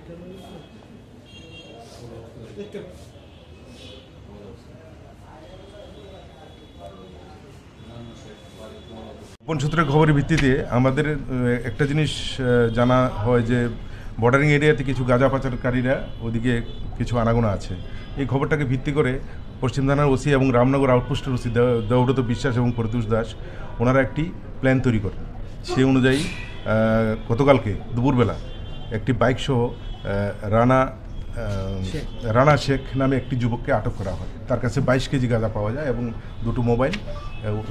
গোপন সূত্রের খবরের ভিত্তিতে আমাদের একটা জিনিস জানা হয় যে বর্ডারিং এরিয়াতে কিছু গাঁজা পাচারকারীরা ওদিকে কিছু আনাগোনা আছে। এই খবরটাকে ভিত্তি করে পশ্চিম থানার ওসি এবং রামনগর আউটপোস্টের ওসি দেবব্রত বিশ্বাস এবং প্রত্যুষ দাস ওনারা একটি প্ল্যান তৈরি করেন। সেই অনুযায়ী গতকালকে দুপুরবেলা একটি বাইক সহ রানা শেখ নামে একটি যুবককে আটক করা হয়। তার কাছে 22 কেজি গাঁজা পাওয়া যায় এবং 2টো মোবাইল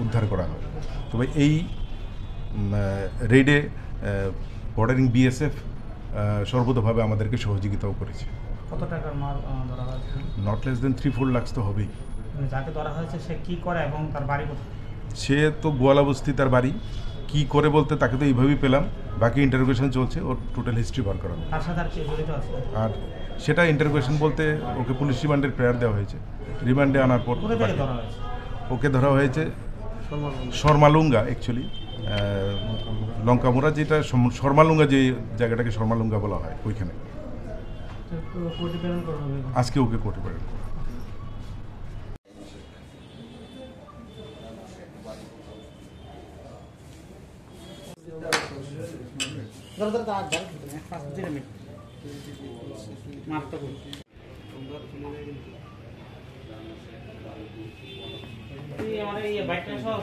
উদ্ধার করা হয়। তবে এই রেডে বর্ডারিং বিএসএফ সর্বতভাবে আমাদেরকে সহযোগিতাও করেছে। কত টাকার মাল ধরা হয়েছে? নট লেস দেন 3-4 লাখ তো হবেই। যাকে ধরা হয়েছে সে কি করে এবং তার বাড়ি কোথায়? সে তো গোয়ালাবস্তি তার বাড়ি। কি করে বলতে তাকে তো এইভাবেই পেলাম, বাকি ইন্টারোগেশন চলছে, ওর টোটাল হিস্ট্রি বার করানো। তার সাথে আর কি জড়িত আছে? আর সেটা ইন্টারোগেশন বলতে ওকে পুলিশ রিমান্ডের প্রেয়ার দেওয়া হয়েছে। রিমান্ডে আনার পর ওকে ধরা হয়েছে শর্মালুঙ্গা, অ্যাকচুয়ালি লঙ্কামোড়া, যেটা শর্মালুঙ্গা, যে জায়গাটাকে শর্মালুঙ্গা বলা হয়, ওইখানে। আজকে ওকে কোর্টে প্রেরণ করবে। আমার এই বাইকটা সব